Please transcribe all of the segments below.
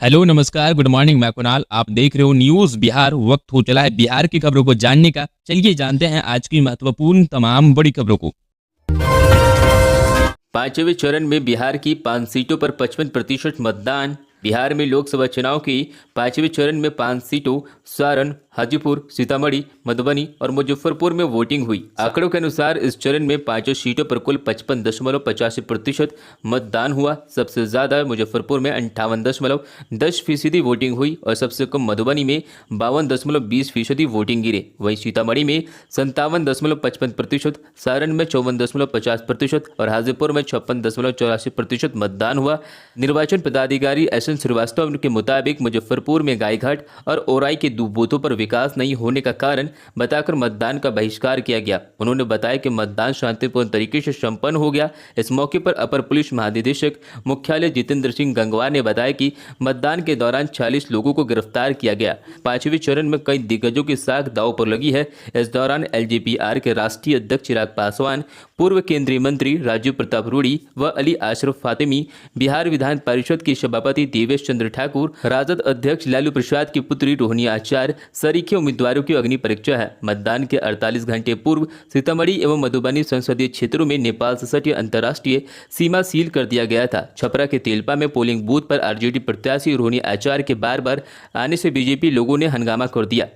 Hello नमस्कार good morning. मैं कुणाल, आप देख रहे हो न्यूज़ बिहार। वक्त हो चला है बिहार की खबरों को जानने का। चलिए जानते हैं आज की महत्वपूर्ण तमाम बड़ी खबरों को। पांचवें चरण में बिहार की 5 सीटों पर 55% मतदान। बिहार में लोकसभा चुनाव की पांचवें चरण में 5 सीटों सारण, हाजीपुर, सीतामढ़ी, मधुबनी और मुजफ्फरपुर में वोटिंग हुई। आंकड़ों के अनुसार इस चरण में पांचों सीटों पर कुल 55.85% मतदान हुआ। सबसे ज्यादा मुजफ्फरपुर में 58.10% वोटिंग हुई और सबसे कम मधुबनी में 52.20% वोटिंग गिरे। वहीं सीतामढ़ी में 57.55%, सारण में 54.50% और हाजीपुर में 56.84% मतदान हुआ। निर्वाचन पदाधिकारी एस एन श्रीवास्तव के मुताबिक मुजफ्फरपुर में गायघाट और ओराई के 2 बूथों पर विकास नहीं होने का कारण बताकर मतदान का बहिष्कार किया गया। उन्होंने बताया कि मतदान शांतिपूर्ण तरीके से संपन्न हो गया। इस मौके पर अपर पुलिस महानिदेशक मुख्यालय जितेंद्र सिंह गंगवार ने बताया कि मतदान के दौरान 40 लोगों को गिरफ्तार किया गया। पांचवें चरण में कई दिग्गजों की साख दांव पर लगी है। इस दौरान एलजेपीआर के राष्ट्रीय अध्यक्ष चिराग पासवान, पूर्व केंद्रीय मंत्री राजीव प्रताप रूडी व अली अशरफ फातिमी, बिहार विधान परिषद के सभापति देवेश चंद्र ठाकुर, राजद अध्यक्ष लालू प्रसाद की पुत्री रोहिणी आचार्य सरीखे उम्मीदवारों की अग्नि परीक्षा है। मतदान के 48 घंटे पूर्व सीतामढ़ी एवं मधुबनी संसदीय क्षेत्रों में नेपाल से सटी अंतर्राष्ट्रीय सीमा सील कर दिया गया था। छपरा के तेलपा में पोलिंग बूथ पर आरजेडी प्रत्याशी रोहिणी आचार्य के बार आने से बीजेपी लोगों ने हंगामा कर दिया।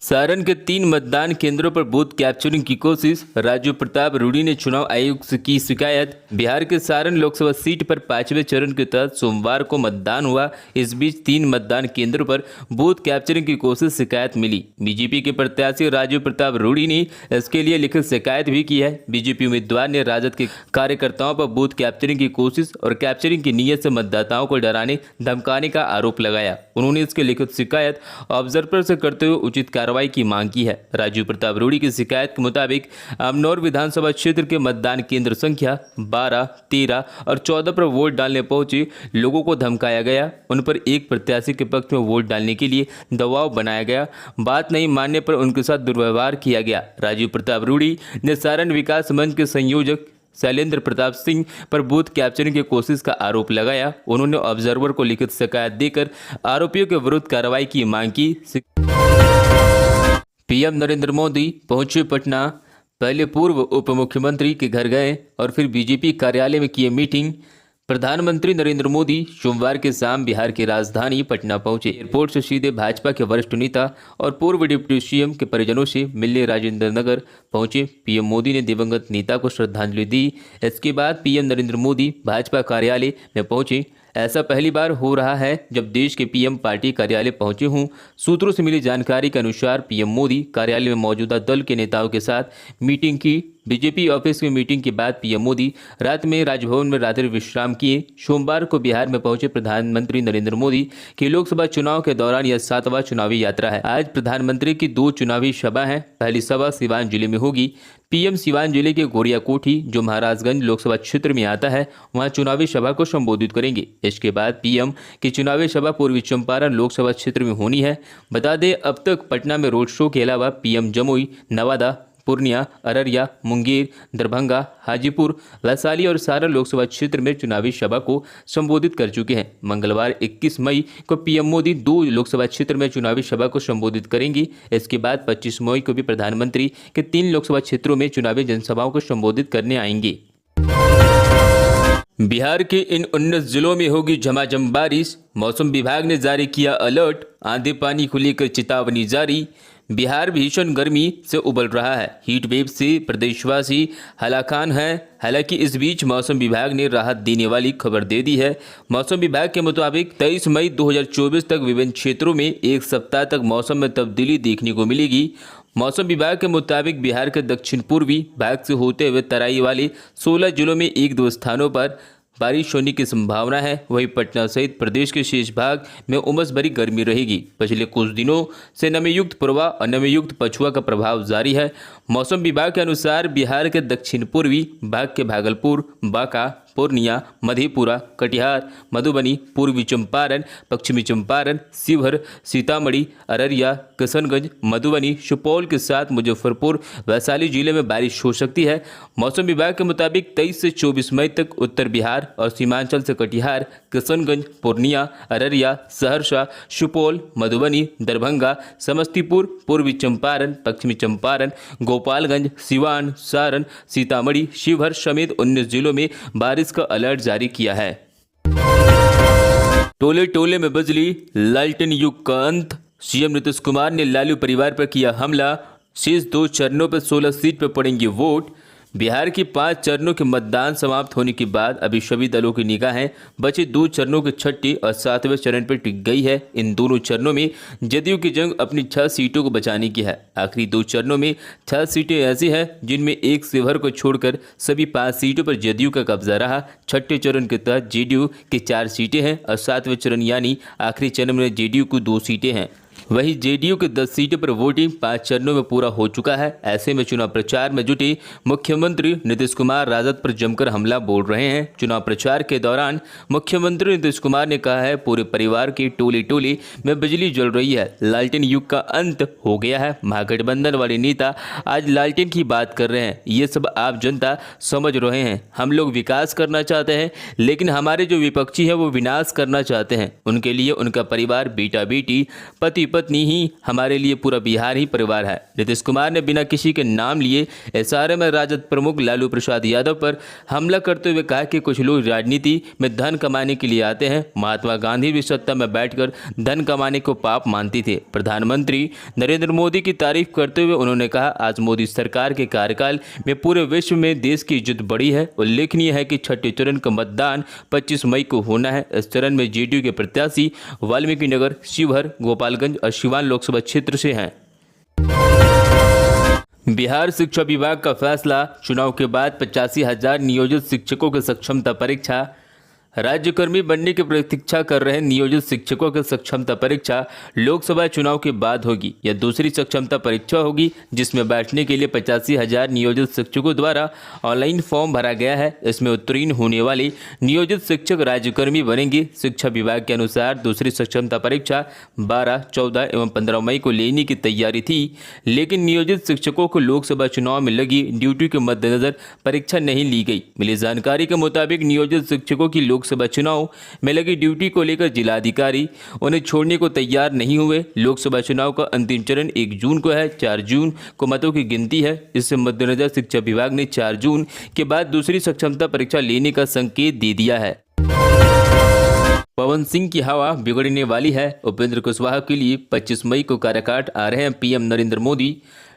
सारण के 3 मतदान केंद्रों पर बूथ कैप्चरिंग की कोशिश, राजीव प्रताप रूडी ने चुनाव आयोग से की शिकायत। बिहार के सारण लोकसभा सीट पर 5वें चरण के तहत सोमवार को मतदान हुआ। इस बीच 3 मतदान केंद्रों पर बूथ कैप्चरिंग की कोशिश शिकायत मिली। बीजेपी के प्रत्याशी राजीव प्रताप रूडी ने इसके लिए लिखित शिकायत भी की है। बीजेपी उम्मीदवार ने राजद के कार्यकर्ताओं पर बूथ कैप्चरिंग की कोशिश और कैप्चरिंग की नीयत से मतदाताओं को डराने धमकाने का आरोप लगाया। उन्होंने इसकी लिखित शिकायत ऑब्जर्वर से करते हुए उचित कार्रवाई की मांग की है। राजीव प्रताप रूडी की शिकायत के मुताबिक अमनौर विधानसभा क्षेत्र के मतदान केंद्र संख्या 12, 13 और 14 पर वोट डालने पहुंचे लोगों को धमकाया गया। उन पर एक प्रत्याशी के पक्ष में वोट डालने के लिए दबाव बनाया गया। बात नहीं मानने पर उनके साथ दुर्व्यवहार किया गया। राजीव प्रताप रूडी ने सारण विकास मंच के संयोजक शैलेंद्र प्रताप सिंह पर बूथ कैप्चरिंग की कोशिश का आरोप लगाया। उन्होंने ऑब्जर्वर को लिखित शिकायत देकर आरोपियों के विरुद्ध कार्रवाई की मांग की। पीएम नरेंद्र मोदी पहुंचे पटना। पहले पूर्व उप मुख्यमंत्री के घर गए और फिर बीजेपी कार्यालय में किए मीटिंग। प्रधानमंत्री नरेंद्र मोदी सोमवार के शाम बिहार की राजधानी पटना पहुंचे। एयरपोर्ट से सीधे भाजपा के वरिष्ठ नेता और पूर्व डिप्टी सीएम के परिजनों से मिलने राजेंद्र नगर पहुंचे। पीएम मोदी ने दिवंगत नेता को श्रद्धांजलि दी। इसके बाद पीएम नरेंद्र मोदी भाजपा कार्यालय में पहुंचे। ऐसा पहली बार हो रहा है जब देश के पीएम पार्टी कार्यालय पहुंचे हों। सूत्रों से मिली जानकारी के अनुसार पीएम मोदी कार्यालय में मौजूदा दल के नेताओं के साथ मीटिंग की। बीजेपी ऑफिस में मीटिंग के बाद पीएम मोदी रात में राजभवन में रात्रि विश्राम किए। सोमवार को बिहार में पहुंचे प्रधानमंत्री नरेंद्र मोदी की लोकसभा चुनाव के दौरान यह 7वां चुनावी यात्रा है। आज प्रधानमंत्री की 2 चुनावी सभा हैं। पहली सभा सिवान जिले में होगी। पीएम सिवान जिले के गोरियाकोठी, जो महाराजगंज लोकसभा क्षेत्र में आता है, वहां चुनावी सभा को संबोधित करेंगे। इसके बाद पीएम की चुनावी सभा पूर्वी चंपारण लोकसभा क्षेत्र में होनी है। बता दें, अब तक पटना में रोड शो के अलावा पीएम जमुई, नवादा, पूर्णिया, अररिया, मुंगेर, दरभंगा, हाजीपुर, वैशाली और सारण लोकसभा क्षेत्र में चुनावी सभा को संबोधित कर चुके हैं। मंगलवार 21 मई को पीएम मोदी 2 लोकसभा क्षेत्र में चुनावी सभा को संबोधित करेंगे। इसके बाद 25 मई को भी प्रधानमंत्री के 3 लोकसभा क्षेत्रों में चुनावी जनसभाओं को संबोधित करने आएंगे। बिहार के इन 19 जिलों में होगी झमाझम बारिश। मौसम विभाग ने जारी किया अलर्ट। आंधी पानी को लेकर चेतावनी जारी। बिहार भीषण गर्मी से उबल रहा है। हीट वेव से प्रदेशवासी हलाकान हैं। हालांकि इस बीच मौसम विभाग ने राहत देने वाली खबर दे दी है। मौसम विभाग के मुताबिक 23 मई 2024 तक विभिन्न क्षेत्रों में 1 सप्ताह तक मौसम में तब्दीली देखने को मिलेगी। मौसम विभाग के मुताबिक बिहार के दक्षिण पूर्वी भाग से होते हुए तराई वाले 16 जिलों में 1-2 स्थानों पर बारिश होने की संभावना है। वहीं पटना सहित प्रदेश के शेष भाग में उमस भरी गर्मी रहेगी। पिछले कुछ दिनों से नमीयुक्त पूर्वा और नमीयुक्त पछुआ का प्रभाव जारी है। मौसम विभाग के अनुसार बिहार के दक्षिण पूर्वी भाग के भागलपुर, बांका, पूर्णिया, मधेपुरा, कटिहार, मधुबनी, पूर्वी चंपारण, पश्चिमी चंपारण, शिवहर, सीतामढ़ी, अररिया, किशनगंज, मधुबनी, सुपौल के साथ मुजफ्फरपुर, वैशाली जिले में बारिश हो सकती है। मौसम विभाग के मुताबिक 23 से 24 मई तक उत्तर बिहार और सीमांचल से कटिहार, किशनगंज, पूर्णिया, अररिया, सहरसा, सुपौल, मधुबनी, दरभंगा, समस्तीपुर, पूर्वी चंपारण, पश्चिमी चंपारण, गोपालगंज, सिवान, सारण, सीतामढ़ी, शिवहर समेत 19 जिलों में बारिश का अलर्ट जारी किया है। टोले टोले में बिजली, लालटेन युग का अंत। सीएम नीतीश कुमार ने लालू परिवार पर किया हमला। शेष 2 चरणों पर 16 सीट पर पड़ेंगे वोट। बिहार की 5 चरणों के मतदान समाप्त होने के बाद अभी सभी दलों की निगाहें बचे 2 चरणों के 6ठे और 7वें चरण पर टिक गई है। इन दोनों चरणों में जदयू की जंग अपनी 6 सीटों को बचाने की है। आखिरी 2 चरणों में 6 सीटें ऐसी हैं जिनमें एक शिवहर को छोड़कर सभी 5 सीटों पर जदयू का कब्जा रहा। 6ठे चरण के तहत जेडीयू की 4 सीटें हैं और 7वें चरण यानी आखिरी चरण में जेडीयू को 2 सीटें हैं। वहीं जेडीयू के 10 सीटों पर वोटिंग 5 चरणों में पूरा हो चुका है। ऐसे में चुनाव प्रचार में जुटे मुख्यमंत्री नीतीश कुमार राजद पर जमकर हमला बोल रहे हैं। चुनाव प्रचार के दौरान मुख्यमंत्री नीतीश कुमार ने कहा है, पूरे परिवार की टोली टोली में बिजली जल रही है, लालटेन युग का अंत हो गया है। महागठबंधन वाले नेता आज लालटेन की बात कर रहे हैं। ये सब आप जनता समझ रहे हैं। हम लोग विकास करना चाहते हैं, लेकिन हमारे जो विपक्षी है वो विनाश करना चाहते हैं। उनके लिए उनका परिवार, बेटा बेटी, पति पत्नी ही हमारे लिए पूरा बिहार ही परिवार है। नीतीश कुमार ने बिना किसी के नाम लिए एसआरएम में राजद प्रमुख लालू प्रसाद यादव पर हमला करते हुए कहा कि कुछ लोग राजनीति में धन कमाने के लिए आते हैं। महात्मा गांधी भी सत्ता में बैठकर धन कमाने को पाप मानते थे। प्रधानमंत्री नरेंद्र मोदी की तारीफ करते हुए उन्होंने कहा, आज मोदी सरकार के कार्यकाल में पूरे विश्व में देश की इज्जत बढ़ी है। उल्लेखनीय है कि 6ठे चरण का मतदान 25 मई को होना है। इस चरण में जेडीयू के प्रत्याशी वाल्मीकि नगर, शिवहर, गोपालगंज और सिवान लोकसभा क्षेत्र से हैं। बिहार शिक्षा विभाग का फैसला, चुनाव के बाद 85,000 नियोजित शिक्षकों की सक्षमता परीक्षा। राज्यकर्मी बनने की प्रतीक्षा कर रहे नियोजित शिक्षकों की सक्षमता परीक्षा लोकसभा चुनाव के बाद होगी। यह दूसरी सक्षमता परीक्षा होगी जिसमें बैठने के लिए 85,000 नियोजित शिक्षकों द्वारा ऑनलाइन फॉर्म भरा गया है। इसमें उत्तीर्ण होने वाले नियोजित शिक्षक राज्यकर्मी बनेंगे। शिक्षा विभाग के अनुसार दूसरी सक्षमता परीक्षा 12, 14 एवं 15 मई को लेने की तैयारी थी, लेकिन नियोजित शिक्षकों को लोकसभा चुनाव में लगी ड्यूटी के मद्देनजर परीक्षा नहीं ली गई। मिली जानकारी के मुताबिक नियोजित शिक्षकों की लोकसभा चुनाव में लगी ड्यूटी को लेकर जिलाधिकारी उन्हें छोड़ने को तैयार नहीं हुए। लोकसभा चुनाव का अंतिम चरण 1 जून को है। 4 जून को मतों की गिनती है। इससे मद्देनजर शिक्षा विभाग ने 4 जून के बाद दूसरी सक्षमता परीक्षा लेने का संकेत दे दिया है। पवन सिंह की हवा बिगड़ने वाली है। उपेंद्र कुशवाहा के लिए 25 मई को काराकाट आ रहे हैं पीएम नरेंद्र मोदी।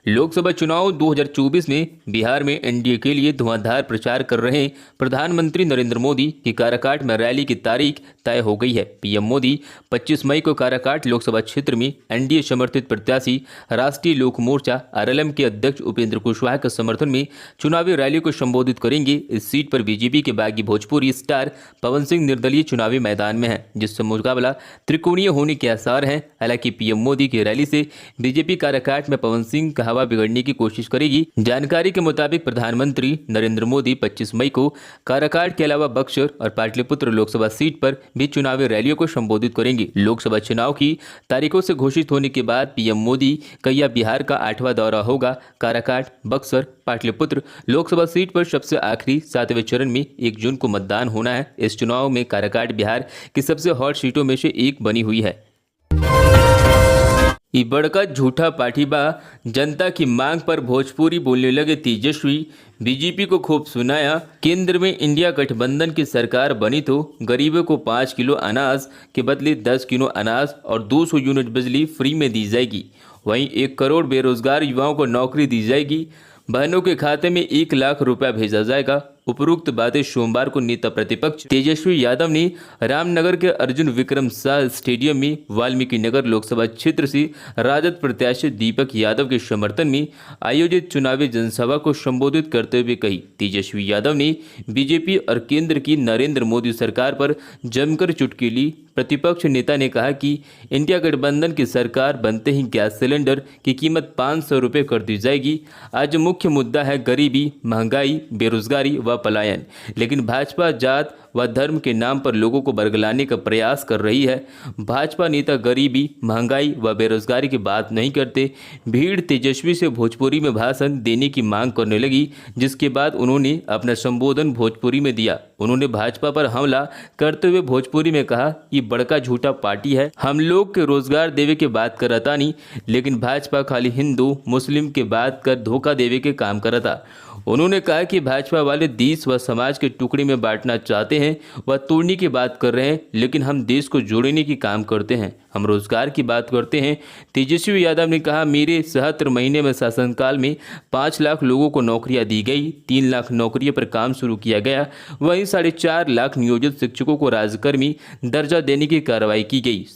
लोकसभा चुनाव 2024 में बिहार में एनडीए के लिए धुआंधार प्रचार कर रहे प्रधानमंत्री नरेंद्र मोदी की काराकाट में रैली की तारीख तय हो गई है। पीएम मोदी 25 मई को काराकाट लोकसभा क्षेत्र में एनडीए समर्थित प्रत्याशी राष्ट्रीय लोक मोर्चा आरएलएम के अध्यक्ष उपेंद्र कुशवाहा के समर्थन में चुनावी रैली को संबोधित करेंगे। इस सीट पर बीजेपी के बागी भोजपुरी स्टार पवन सिंह निर्दलीय चुनावी मैदान में है, जिससे मुकाबला त्रिकोणीय होने के आसार हैं। हालांकि पीएम मोदी की रैली से बीजेपी काराकाट में पवन सिंह का हवा बिगड़ने की कोशिश करेगी। जानकारी के मुताबिक प्रधानमंत्री नरेंद्र मोदी 25 मई को काराकाट के अलावा बक्सर और पाटलिपुत्र लोकसभा सीट पर भी चुनावी रैलियों को संबोधित करेंगे। लोकसभा चुनाव की तारीखों से घोषित होने के बाद पीएम मोदी का यह बिहार का 8वां दौरा होगा। काराकाट, बक्सर, पाटलिपुत्र लोकसभा सीट पर सबसे आखिरी 7वें चरण में 1 जून को मतदान होना है। इस चुनाव में काराकाट बिहार की सबसे हॉट सीटों में से एक बनी हुई है। ये बड़का झूठा पाठीबा, जनता की मांग पर भोजपुरी बोलने लगे तेजस्वी। बीजेपी को खूब सुनाया, केंद्र में इंडिया गठबंधन की सरकार बनी तो गरीबों को 5 किलो अनाज के बदले 10 किलो अनाज और 200 यूनिट बिजली फ्री में दी जाएगी। वहीं 1 करोड़ बेरोजगार युवाओं को नौकरी दी जाएगी। बहनों के खाते में 1 लाख रुपया भेजा जाएगा। उपरोक्त बातें सोमवार को नेता प्रतिपक्ष तेजस्वी यादव ने रामनगर के अर्जुन विक्रम शाह स्टेडियम में वाल्मीकि नगर लोकसभा क्षेत्र से राजद प्रत्याशी दीपक यादव के समर्थन में आयोजित चुनावी जनसभा को संबोधित करते हुए कही। तेजस्वी यादव ने बीजेपी और केंद्र की नरेंद्र मोदी सरकार पर जमकर चुटकी ली। प्रतिपक्ष नेता ने कहा कि इंडिया गठबंधन की सरकार बनते ही गैस सिलेंडर की कीमत 500 रुपये कर दी जाएगी। आज मुख्य मुद्दा है गरीबी, महंगाई, बेरोजगारी व हुआ पलायन। लेकिन भाजपा जात व धर्म के नाम पर लोगों को बरगलाने का प्रयास कर रही है। भाजपा नेता गरीबी, महंगाई व बेरोजगारी की बात नहीं करते। भीड़ तेजस्वी से भोजपुरी में भाषण देने की मांग करने लगी, जिसके बाद उन्होंने अपना संबोधन भोजपुरी में दिया। उन्होंने भाजपा पर हमला करते हुए भोजपुरी में कहा, ये बड़का झूठा पार्टी है, हम लोग के रोजगार देवे के बात करता नहीं, लेकिन भाजपा खाली हिंदू मुस्लिम के बात कर धोखा देवे के काम करता। उन्होंने कहा कि भाजपा वाले देश व समाज के टुकड़े में बांटना चाहते हैं व तोड़ने की बात कर रहे हैं, लेकिन हम देश को जोड़ने की काम करते हैं, हम रोजगार की बात करते हैं। तेजस्वी यादव ने कहा, मेरे 77 महीने में शासनकाल में 5 लाख लोगों को नौकरियां दी गई, 3 लाख नौकरियों पर काम शुरू किया गया, वहीं 4.5 लाख नियोजित शिक्षकों को राजकर्मी दर्जा देने की कार्रवाई की गई।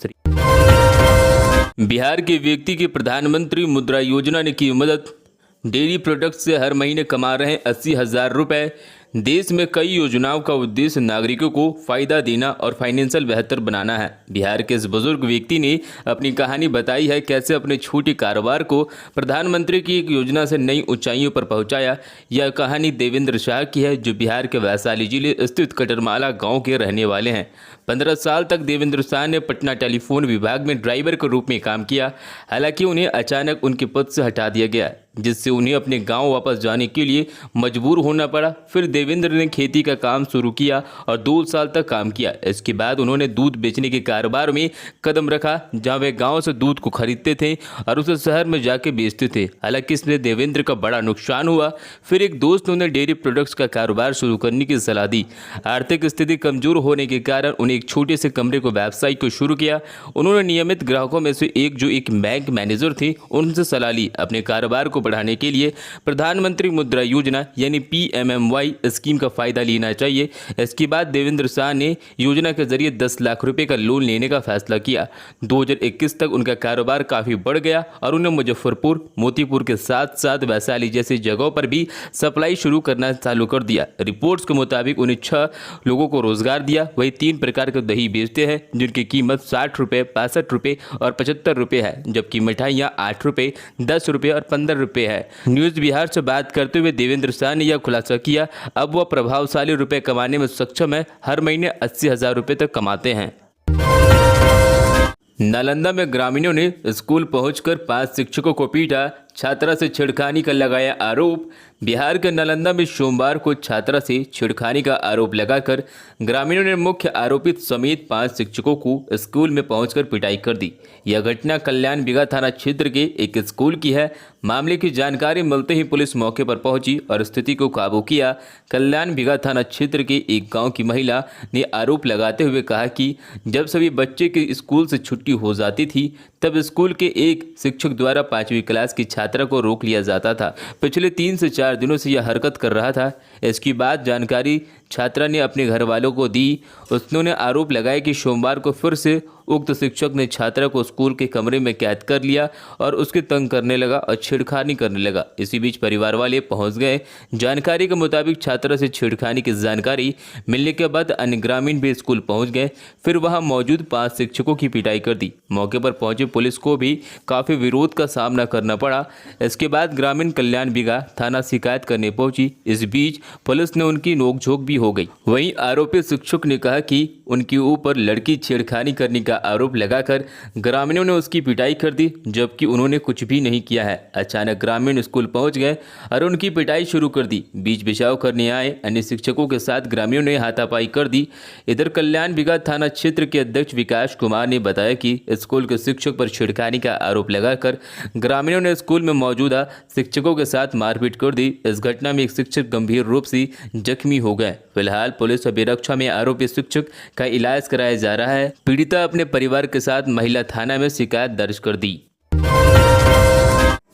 बिहार के व्यक्ति की प्रधानमंत्री मुद्रा योजना ने की मदद। डेयरी प्रोडक्ट्स से हर महीने कमा रहे 80,000 रुपये। देश में कई योजनाओं का उद्देश्य नागरिकों को फायदा देना और फाइनेंशियल बेहतर बनाना है। बिहार के इस बुजुर्ग व्यक्ति ने अपनी कहानी बताई है, कैसे अपने छोटे कारोबार को प्रधानमंत्री की एक योजना से नई ऊंचाइयों पर पहुंचाया। यह कहानी देवेंद्र शाह की है, जो बिहार के वैशाली जिले स्थित कटरमाला गांव के रहने वाले हैं। 15 साल तक देवेंद्र शाह ने पटना टेलीफोन विभाग में ड्राइवर के रूप में काम किया। हालांकि उन्हें अचानक उनके पद से हटा दिया गया, जिससे उन्हें अपने गांव वापस जाने के लिए मजबूर होना पड़ा। फिर देवेंद्र ने खेती का काम शुरू किया और 2 साल तक काम किया। इसके बाद उन्होंने दूध बेचने के कारोबार में कदम रखा, जहां वे गांव से दूध को खरीदते थे और उसे शहर में जाके बेचते थे। हालांकि इससे देवेंद्र का बड़ा नुकसान हुआ। फिर एक दोस्त ने उन्हें डेयरी प्रोडक्ट्स का कारोबार शुरू करने की सलाह दी। आर्थिक स्थिति कमजोर होने के कारण उन्हें एक छोटे से कमरे को व्यवसाय को शुरू किया। उन्होंने नियमित ग्राहकों में से एक, जो एक बैंक मैनेजर थे, उनसे सलाह ली। अपने कारोबार को बढ़ाने के लिए प्रधानमंत्री मुद्रा योजना यानी PMMY स्कीम का फायदा लेना चाहिए। इसके बाद देवेंद्र शाह ने योजना के जरिए 10 लाख रुपए का लोन लेने का फैसला किया। 2021 तक उनका कारोबार काफी बढ़ गया और उन्हें मुजफ्फरपुर, मोतीपुर के साथ साथ वैशाली जैसी जगहों पर भी सप्लाई शुरू करना चालू कर दिया। रिपोर्ट्स के मुताबिक उन्हें 6 लोगों को रोजगार दिया। वही 3 प्रकार के दही बेचते हैं, जिनकी कीमत 60 रुपये, 65 रुपये और 75 रुपये है, जबकि मिठाइयाँ 8 रुपये, 10 रुपये और 15 रुपये है। न्यूज़ बिहार से बात करते हुए देवेंद्र शाह ने यह खुलासा किया, अब वह प्रभावशाली रुपए कमाने में सक्षम है, हर महीने 80,000 रुपये तक कमाते हैं। नालंदा में ग्रामीणों ने स्कूल पहुंचकर 5 शिक्षकों को पीटा, छात्रा से छेड़खानी का लगाया आरोप। बिहार के नालंदा में सोमवार को छात्रा से छेड़खानी का आरोप लगाकर ग्रामीणों ने मुख्य आरोपित समेत 5 शिक्षकों को स्कूल में पहुंचकर पिटाई कर दी। यह घटना कल्याण बिगा थाना क्षेत्र के एक स्कूल की है। मामले की जानकारी मिलते ही पुलिस मौके पर पहुंची और स्थिति को काबू किया। कल्याण बिगा थाना क्षेत्र के एक गाँव की महिला ने आरोप लगाते हुए कहा कि जब सभी बच्चे के स्कूल से छुट्टी हो जाती थी, तब स्कूल के एक शिक्षक द्वारा 5वीं क्लास की छात्रा को रोक लिया जाता था। पिछले 3 से 4 दिनों से यह हरकत कर रहा था। इसकी बाद जानकारी छात्रा ने अपने घर वालों को दी। उन्होंने आरोप लगाया कि सोमवार को फिर से उक्त शिक्षक ने छात्रा को स्कूल के कमरे में कैद कर लिया और उसके तंग करने लगा और छेड़खानी करने लगा। इसी बीच परिवार वाले पहुंच गए। जानकारी के मुताबिक छात्रा से छेड़खानी की जानकारी मिलने के बाद अन्य ग्रामीण भी स्कूल पहुंच गए। फिर वहां मौजूद 5 शिक्षकों की पिटाई कर दी। मौके पर पहुंचे पुलिस को भी काफी विरोध का सामना करना पड़ा। इसके बाद ग्रामीण कल्याण बिगा थाना शिकायत करने पहुंची। इस बीच पुलिस ने उनकी नोकझोंक भी हो गई। वहीं आरोपी शिक्षक ने कहा कि उनके ऊपर लड़की छेड़खानी करने का आरोप लगाकर ग्रामीणों ने उसकी पिटाई कर दी, जबकि उन्होंने कुछ भी नहीं किया है। अचानक ग्रामीण स्कूल पहुंच गए और उनकी पिटाई शुरू कर दी। बीच बचाव करने आए अन्य शिक्षकों के साथ ग्रामीणों ने हाथापाई कर दी। इधर कल्याण बिगा थाना क्षेत्र के अध्यक्ष विकास कुमार ने बताया कि स्कूल के शिक्षक पर छेड़खानी का आरोप लगाकर ग्रामीणों ने स्कूल में मौजूदा शिक्षकों के साथ मारपीट कर दी। इस घटना में एक शिक्षक गंभीर रूप से जख्मी हो गए। फिलहाल पुलिस अभिरक्षा में आरोपी शिक्षक का इलाज कराया जा रहा है। पीड़िता अपने परिवार के साथ महिला थाना में शिकायत दर्ज कर दी।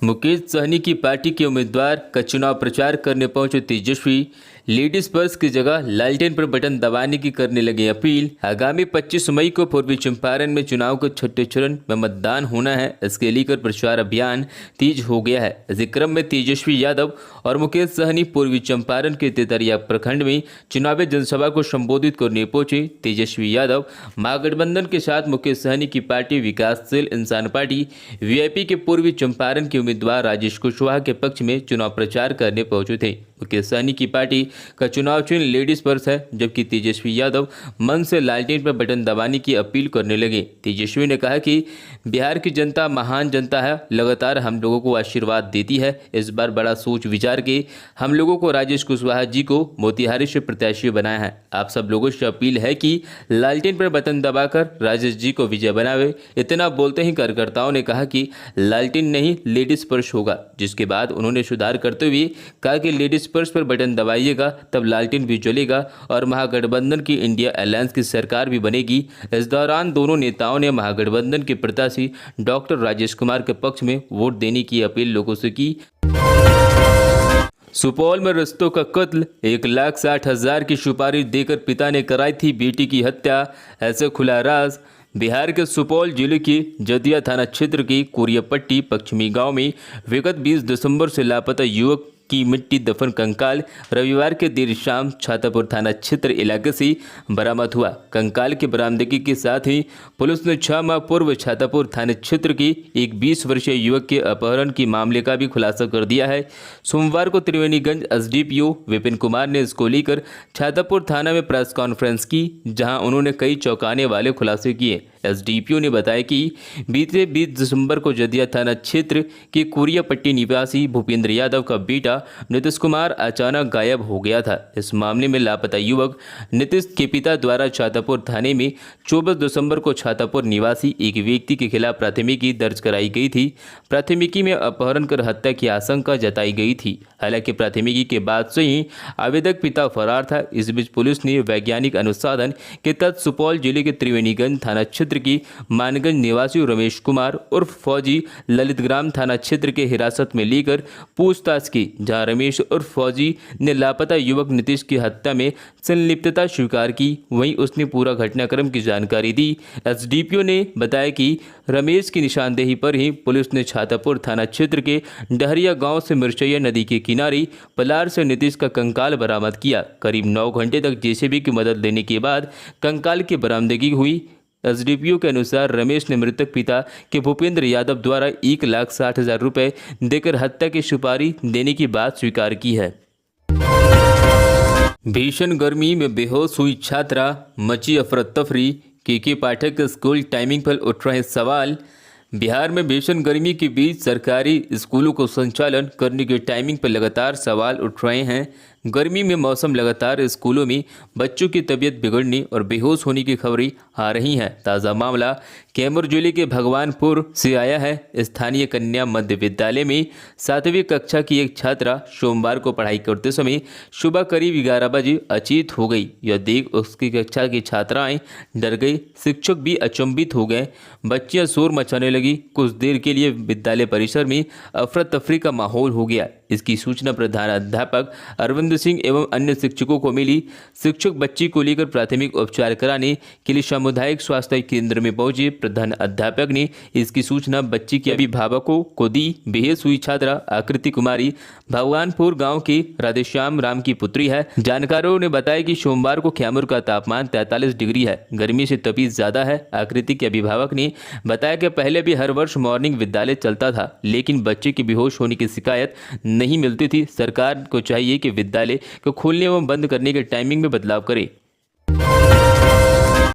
मुकेश सहनी की पार्टी के उम्मीदवार का चुनाव प्रचार करने पहुंचे तेजस्वी लेडीज पर्स की जगह लालटेन पर बटन दबाने की करने लगे अपील। आगामी 25 मई को पूर्वी चंपारण में चुनाव के 6ठे चरण में मतदान होना है। इसके लेकर प्रचार अभियान तेज हो गया है। इसी क्रम में तेजस्वी यादव और मुकेश सहनी पूर्वी चंपारण के तेतरिया प्रखंड में चुनावी जनसभा को संबोधित करने पहुंचे। तेजस्वी यादव महागठबंधन के साथ मुकेश सहनी की पार्टी विकासशील इंसान पार्टी VIP के पूर्वी चंपारण के उम्मीदवार राजेश कुशवाहा के पक्ष में चुनाव प्रचार करने पहुंचे थे। मुकेश सहनी की पार्टी का चुनाव चिन्ह लेडीज पर्स है, जबकि तेजस्वी यादव मन से लालटेन पर बटन दबाने की अपील करने लगे। तेजस्वी ने कहा कि बिहार की जनता महान जनता है, लगातार हम लोगों को आशीर्वाद देती है। इस बार बड़ा सोच विचार के हम लोगों को राजेश कुशवाहा जी को मोतिहारी से प्रत्याशी बनाया है। आप सब लोगों से अपील है कि लालटेन पर बटन दबाकर राजेश जी को विजय बनावे। इतना बोलते ही कार्यकर्ताओं ने कहा कि लालटेन नहीं लेडीज पर्स होगा, जिसके बाद उन्होंने सुधार करते हुए कहा कि लेडीज पर्स पर बटन दबाइएगा तब लालटेन भी जलेगा और महागठबंधन की इंडिया अलायंस की सरकार भी बनेगी। इस दौरान दोनों नेताओं ने महागठबंधन के प्रत्याशी डॉक्टर राजेश कुमार के पक्ष में वोट देने की अपील लोगों से की। सुपौल में रिश्तों का कत्ल, 1,60,000 की सुपारी देकर पिता ने कराई थी बेटी की हत्या, ऐसे खुला राज। बिहार के सुपौल जिले के जदिया थाना क्षेत्र के कोरियापट्टी पश्चिमी गांव में विगत 20 दिसंबर से लापता युवक की मिट्टी दफन कंकाल रविवार के देर शाम छातापुर थाना क्षेत्र इलाके से बरामद हुआ। कंकाल की बरामदगी के साथ ही पुलिस ने 6 माह पूर्व छातापुर थाना क्षेत्र के एक 20 वर्षीय युवक के अपहरण के मामले का भी खुलासा कर दिया है। सोमवार को त्रिवेणीगंज एसडीपीओ विपिन कुमार ने इसको लेकर छातापुर थाना में प्रेस कॉन्फ्रेंस की, जहां उन्होंने कई चौंकाने वाले खुलासे किए। एसडीपीओ ने बताया कि बीते 20 दिसंबर को जदिया थाना क्षेत्र के कोरियापट्टी निवासी भूपेंद्र यादव का बेटा नीतीश कुमार अचानक गायब हो गया था। इस मामले में लापता युवक नीतीश के पिता द्वारा छातापुर थाने में 24 दिसंबर को छातापुर निवासी एक व्यक्ति के खिलाफ प्राथमिकी दर्ज कराई गई थी। प्राथमिकी में अपहरण कर हत्या की आशंका जताई गई थी। हालांकि प्राथमिकी के बाद से ही आवेदक पिता फरार था। इस बीच पुलिस ने वैज्ञानिक अनुसंधान के तहत सुपौल जिले के त्रिवेणीगंज थाना क्षेत्र की मानगंज निवासी रमेश कुमार उर्फ फौजी ललितग्राम थाना क्षेत्र के हिरासत में लेकर पूछताछ की, जहां रमेश उर्फ फौजी ने लापता युवक नीतीश की हत्या में संलिप्तता स्वीकार की। वहीं उसने पूरा घटनाक्रम की जानकारी दी। एसडीपीओ ने बताया कि रमेश की निशानदेही पर ही पुलिस ने छातापुर थाना क्षेत्र के डहरिया गांव से मिर्चैया नदी के किनारे पलार से नीतीश का कंकाल बरामद किया। करीब 9 घंटे तक जेसीबी की मदद लेने के बाद कंकाल की बरामदगी हुई। एसडीपीओ के अनुसार रमेश ने मृतक पिता के भूपेंद्र यादव द्वारा 1,60,000 रुपये देकर हत्या की सुपारी देने की बात स्वीकार की है। भीषण गर्मी में बेहोश हुई छात्रा, मची अफरा तफरी, के पाठक के स्कूल टाइमिंग पर उठ रहे सवाल। बिहार में भीषण गर्मी के बीच सरकारी स्कूलों को संचालन करने के टाइमिंग पर लगातार सवाल उठ रहे हैं। गर्मी में मौसम लगातार स्कूलों में बच्चों की तबीयत बिगड़ने और बेहोश होने की खबरें आ रही हैं। ताज़ा मामला कैमूर जिले के भगवानपुर से आया है। स्थानीय कन्या मध्य विद्यालय में 7वीं कक्षा की एक छात्रा सोमवार को पढ़ाई करते समय सुबह करीब 11 बजे अचेत हो गई। यह देख उसकी कक्षा की छात्राएं डर गई, शिक्षक भी अचंभित हो गए। बच्चियां शोर मचाने लगी। कुछ देर के लिए विद्यालय परिसर में अफरा तफरी का माहौल हो गया। इसकी सूचना प्रधानाध्यापक अरविंद सिंह एवं अन्य शिक्षकों को मिली। शिक्षक बच्ची को लेकर प्राथमिक उपचार कराने के लिए सामुदायिक स्वास्थ्य केंद्र में पहुंचे। प्रधान अध्यापक ने इसकी सूचना बच्ची के अभिभावकों को दी। बेहोश हुई छात्रा आकृति कुमारी भगवानपुर गांव की राधेश्याम राम की पुत्री है। जानकारों ने बताया कि सोमवार को कैमूर का तापमान 43 डिग्री है। गर्मी से तपीस ज्यादा है। आकृति के अभिभावक ने बताया कि पहले भी हर वर्ष मॉर्निंग विद्यालय चलता था, लेकिन बच्चे के बेहोश होने की शिकायत नहीं मिलती थी। सरकार को चाहिए कि विद्यालय को खोलने एवं बंद करने के टाइमिंग में बदलाव करे।